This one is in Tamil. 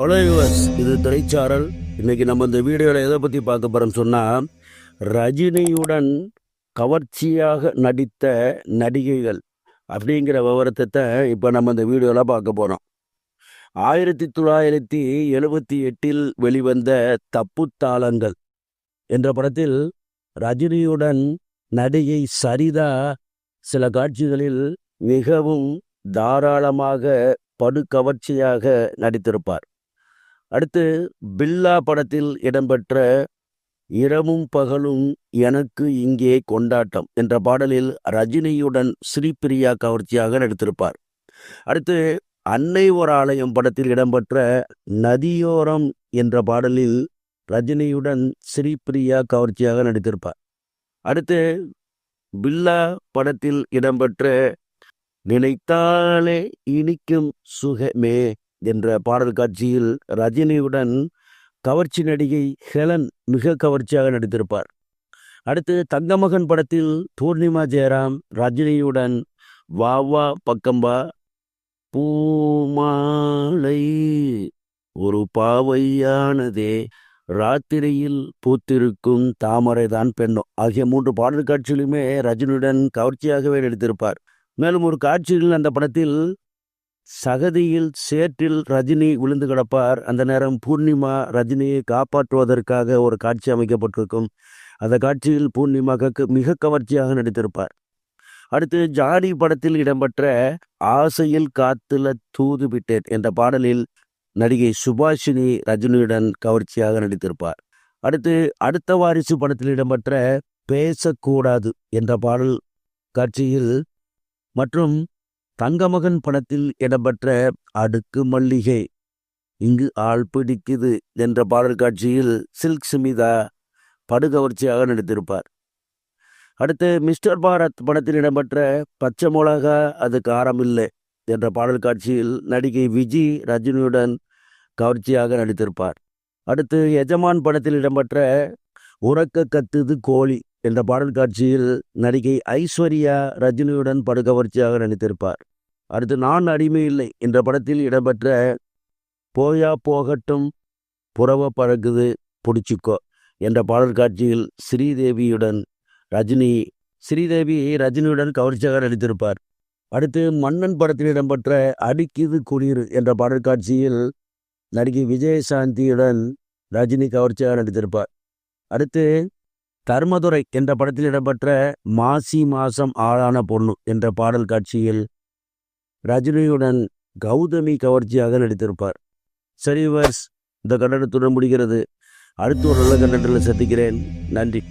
ஹலோ யுவர்ஸ், இது திரைச்சாரல். இன்னைக்கு நம்ம இந்த வீடியோவில் எதை பற்றி பார்க்க போகிறோம்னு சொன்னால், ரஜினியுடன் கவர்ச்சியாக நடித்த நடிகைகள் அப்படிங்கிற விவரத்தை இப்போ நம்ம இந்த வீடியோவில் பார்க்க போகிறோம். 1978 வெளிவந்த தப்புத்தாளங்கள் என்ற படத்தில் ரஜினியுடன் நடிகை சரிதா சில காட்சிகளில் மிகவும் தாராளமாக படுகவர்ச்சியாக நடித்திருப்பார். அடுத்து பில்லா படத்தில் இடம்பெற்ற இரவும் பகலும் எனக்கு இங்கே கொண்டாட்டம் என்ற பாடலில் ரஜினியுடன் ஸ்ரீபிரியா கவர்ச்சியாக நடித்திருப்பார். அடுத்து அன்னை ஒரு ஆலயம் படத்தில் இடம்பெற்ற நதியோரம் என்ற பாடலில் ரஜினியுடன் ஸ்ரீபிரியா கவர்ச்சியாக நடித்திருப்பார். அடுத்து பில்லா படத்தில் இடம்பெற்ற நினைத்தாலே இனிக்கும் சுகமே என்ற பாடல் காட்சியில் ரஜினியுடன் கவர்ச்சி நடிகை ஹெலன் மிக கவர்ச்சியாக நடித்திருப்பார். அடுத்து தங்கமகன் படத்தில் பூர்ணிமா ஜெயராம் ரஜினியுடன் வா வா பக்கம்பா பூமாலை ஒரு பாவையானதே ராத்திரியில் பூத்திருக்கும் தாமரைதான் பெண்ணோ ஆகிய 3 பாடல் காட்சியிலுமே ரஜினியுடன் கவர்ச்சியாகவே நடித்திருப்பார். மேலும் ஒரு காட்சியில் அந்த படத்தில் சகதியில் சேற்றில் ரஜினி விழுந்து கிடப்பார். அந்த நேரம் பூர்ணிமா ரஜினியை காப்பாற்றுவதற்காக ஒரு காட்சி அமைக்கப்பட்டிருக்கும். அந்த காட்சியில் பூர்ணிமா மிக கவர்ச்சியாக நடித்திருப்பார். அடுத்து ஜாடி படத்தில் இடம்பெற்ற ஆசையில் காத்துல தூது விட்டேன் என்ற பாடலில் நடிகை சுபாஷினி ரஜினியுடன் கவர்ச்சியாக நடித்திருப்பார். அடுத்த வாரிசு படத்தில் இடம்பெற்ற பேசக்கூடாது என்ற பாடல் காட்சியில் மற்றும் தங்கமகன் படத்தில் இடம்பெற்ற அடுக்கு மல்லிகை இங்கு ஆள் பிடிக்குது என்ற பாடல் காட்சியில் சில்க் சுமிதா படுகவர்ச்சியாக நடித்திருப்பார். அடுத்து மிஸ்டர் பாரத் படத்தில் இடம்பெற்ற பச்சை மிளகா அது காரமில்லை என்ற பாடல் காட்சியில் நடிகை விஜி ரஜினியுடன் கவர்ச்சியாக நடித்திருப்பார். அடுத்து எஜமான் படத்தில் இடம்பெற்ற உறக்க கத்துது கோழி என்ற பாடல் காட்சியில் நடிகை ஐஸ்வர்யா ரஜினியுடன் படுகவர்ச்சியாக நடித்திருப்பார். அடுத்து நான் அடிமை இல்லை என்ற படத்தில் இடம்பெற்ற போயா போகட்டும் புறவ பழகுது பிடிச்சிக்கோ என்ற பாடல் காட்சியில் ஸ்ரீதேவி ரஜினியுடன் கவர்ச்சியாக நடித்திருப்பார். அடுத்து மன்னன் படத்தில் இடம்பெற்ற அடிக்குது குளிர் என்ற பாடல் காட்சியில் நடிகை விஜயசாந்தியுடன் ரஜினி கவர்ச்சியாக நடித்திருப்பார். அடுத்து தர்மதுரை என்ற படத்தில் இடம்பெற்ற மாசி மாசம் ஆளான பொண்ணு என்ற பாடல் காட்சியில் ரஜினியுடன் கௌதமி கவர்ச்சியாக நடித்திருப்பார். சரி வர்ஸ், இந்த கண்டனத்துடன் முடிகிறது. அடுத்து ஒரு நல்ல கண்டனத்தில் சந்திக்கிறேன். நன்றி.